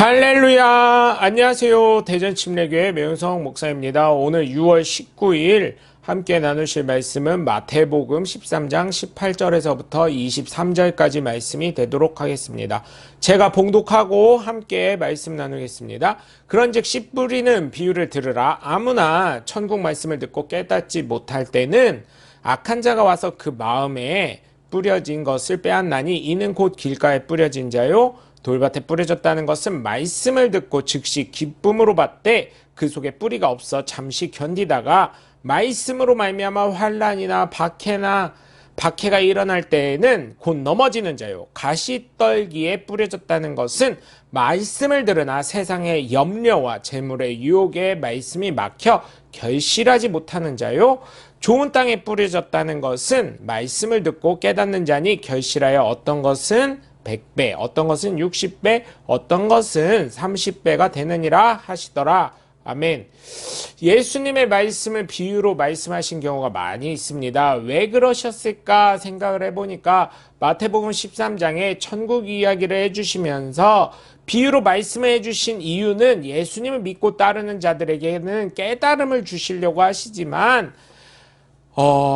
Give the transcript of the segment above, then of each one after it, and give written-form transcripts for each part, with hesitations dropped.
할렐루야! 안녕하세요. 대전침례교회 매운성 목사입니다. 오늘 6월 19일 함께 나누실 말씀은 마태복음 13장 18절에서부터 23절까지 말씀이 되도록 하겠습니다. 제가 봉독하고 함께 말씀 나누겠습니다. 그런즉 씨 뿌리는 비유를 들으라. 아무나 천국 말씀을 듣고 깨닫지 못할 때는 악한 자가 와서 그 마음에 뿌려진 것을 빼앗나니 이는 곧 길가에 뿌려진 자요 돌밭에 뿌려졌다는 것은 말씀을 듣고 즉시 기쁨으로 받되 그 속에 뿌리가 없어 잠시 견디다가 말씀으로 말미암아 환난이나 박해가 일어날 때에는 곧 넘어지는 자요 가시떨기에 뿌려졌다는 것은 말씀을 들으나 세상의 염려와 재물의 유혹에 말씀이 막혀 결실하지 못하는 자요 좋은 땅에 뿌려졌다는 것은 말씀을 듣고 깨닫는 자니 결실하여 어떤 것은 100배, 어떤 것은 60배, 어떤 것은 30배가 되느니라 하시더라. 아멘. 예수님의 말씀을 비유로 말씀하신 경우가 많이 있습니다. 왜 그러셨을까 생각을 해보니까 마태복음 13장에 천국 이야기를 해주시면서 비유로 말씀을 해주신 이유는 예수님을 믿고 따르는 자들에게는 깨달음을 주시려고 하시지만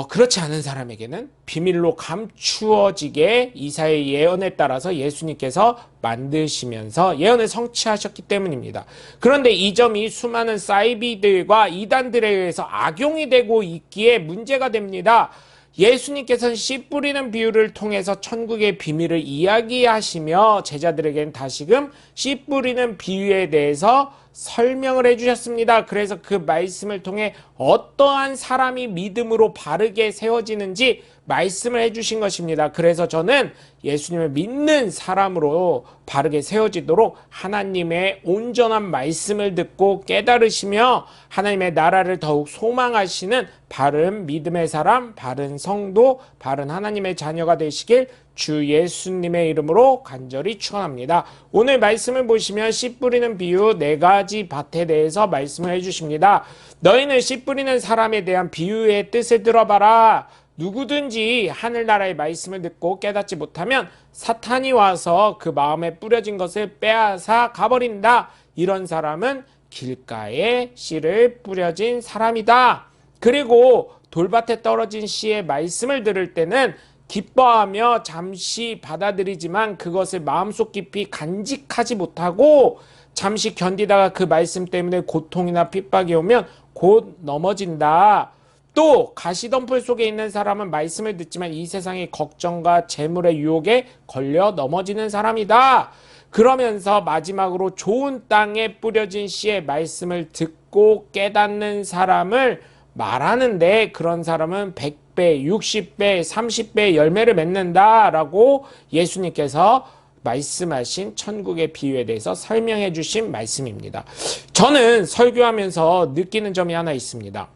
그렇지 않은 사람에게는 비밀로 감추어지게 이사야의 예언에 따라서 예수님께서 만드시면서 예언을 성취하셨기 때문입니다. 그런데 이 점이 수많은 사이비들과 이단들에 의해서 악용이 되고 있기에 문제가 됩니다. 예수님께서는 씨 뿌리는 비유를 통해서 천국의 비밀을 이야기하시며 제자들에게는 다시금 씨 뿌리는 비유에 대해서 설명을 해주셨습니다. 그래서 그 말씀을 통해 어떠한 사람이 믿음으로 바르게 세워지는지 말씀을 해주신 것입니다. 그래서 저는 예수님을 믿는 사람으로 바르게 세워지도록 하나님의 온전한 말씀을 듣고 깨달으시며 하나님의 나라를 더욱 소망하시는 바른 믿음의 사람, 바른 성도, 바른 하나님의 자녀가 되시길 주 예수님의 이름으로 간절히 축원합니다. 오늘 말씀을 보시면 씨 뿌리는 비유 4가지 밭에 대해서 말씀을 해주십니다. 너희는 씨 뿌리는 사람에 대한 비유의 뜻을 들어봐라. 누구든지 하늘나라의 말씀을 듣고 깨닫지 못하면 사탄이 와서 그 마음에 뿌려진 것을 빼앗아 가버린다. 이런 사람은 길가에 씨를 뿌려진 사람이다. 그리고 돌밭에 떨어진 씨의 말씀을 들을 때는 기뻐하며 잠시 받아들이지만 그것을 마음속 깊이 간직하지 못하고 잠시 견디다가 그 말씀 때문에 고통이나 핍박이 오면 곧 넘어진다. 또 가시덤불 속에 있는 사람은 말씀을 듣지만 이 세상의 걱정과 재물의 유혹에 걸려 넘어지는 사람이다. 그러면서 마지막으로 좋은 땅에 뿌려진 씨의 말씀을 듣고 깨닫는 사람을 말하는데 그런 사람은 100배, 60배, 30배 열매를 맺는다라고 예수님께서 말씀하신 천국의 비유에 대해서 설명해 주신 말씀입니다. 저는 설교하면서 느끼는 점이 하나 있습니다.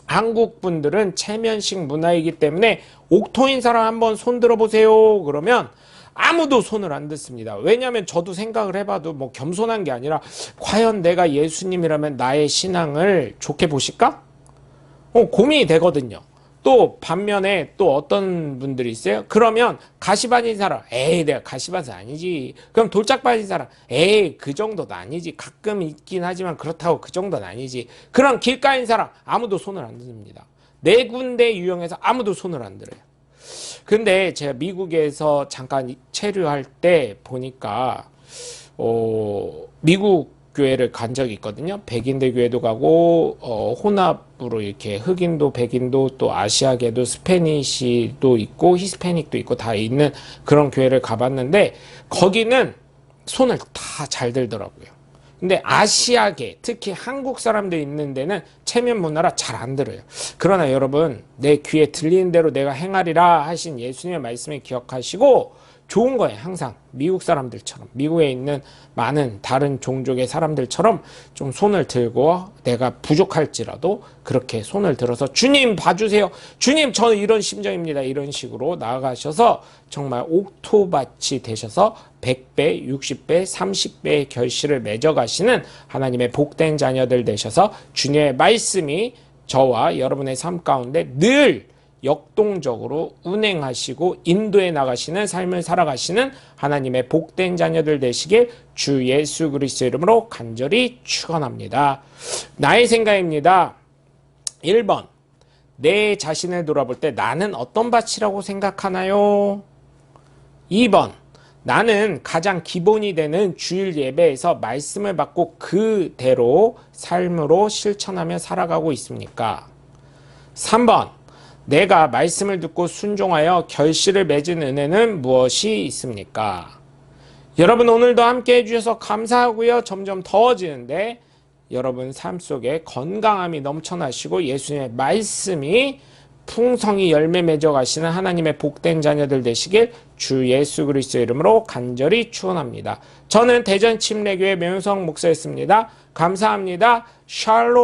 한국 분들은 체면식 문화이기 때문에 옥토인 사람 한번 손 들어보세요. 그러면 아무도 손을 안 듣습니다. 왜냐하면 저도 생각을 해봐도 뭐 겸손한 게 아니라 과연 내가 예수님이라면 나의 신앙을 좋게 보실까? 고민이 되거든요. 또 반면에 또 어떤 분들이 있어요. 그러면 가시밭인 사람, 에이 내가 가시밭은 아니지. 그럼 돌짝밭인 사람, 에이 그 정도는 아니지. 가끔 있긴 하지만 그렇다고 그 정도는 아니지. 그럼 길가인 사람 아무도 손을 안 듭니다. 4군데 유형에서 아무도 손을 안 들어요. 근데 제가 미국에서 잠깐 체류할 때 보니까 미국 교회를 간 적이 있거든요. 백인들 교회도 가고 혼합으로 이렇게 흑인도 백인도 또 아시아계도 스페니시도 있고 히스패닉도 있고 다 있는 그런 교회를 가봤는데 거기는 손을 다 잘 들더라고요. 근데 아시아계 특히 한국 사람들 있는 데는 체면 문화라 잘 안 들어요. 그러나 여러분 내 귀에 들리는 대로 내가 행하리라 하신 예수님의 말씀을 기억하시고 좋은 거예요. 항상 미국 사람들처럼 미국에 있는 많은 다른 종족의 사람들처럼 좀 손을 들고 내가 부족할지라도 그렇게 손을 들어서 주님 봐주세요. 주님 저는 이런 심정입니다. 이런 식으로 나아가셔서 정말 옥토밭이 되셔서 100배, 60배, 30배의 결실을 맺어가시는 하나님의 복된 자녀들 되셔서 주님의 말씀이 저와 여러분의 삶 가운데 늘 역동적으로 운행하시고 인도해 나가시는 삶을 살아가시는 하나님의 복된 자녀들 되시길 주 예수 그리스도 이름으로 간절히 축원합니다. 나의 생각입니다. 1번, 내 자신을 돌아볼 때 나는 어떤 밭이라고 생각하나요? 2번, 나는 가장 기본이 되는 주일 예배에서 말씀을 받고 그대로 삶으로 실천하며 살아가고 있습니까? 3번, 내가 말씀을 듣고 순종하여 결실을 맺은 은혜는 무엇이 있습니까? 여러분, 오늘도 함께 해주셔서 감사하고요. 점점 더워지는데 여러분 삶 속에 건강함이 넘쳐나시고 예수님의 말씀이 풍성히 열매 맺어 가시는 하나님의 복된 자녀들 되시길 주 예수 그리스도 이름으로 간절히 축원합니다. 저는 대전 침례교회 명성 목사였습니다. 감사합니다. 샬롬.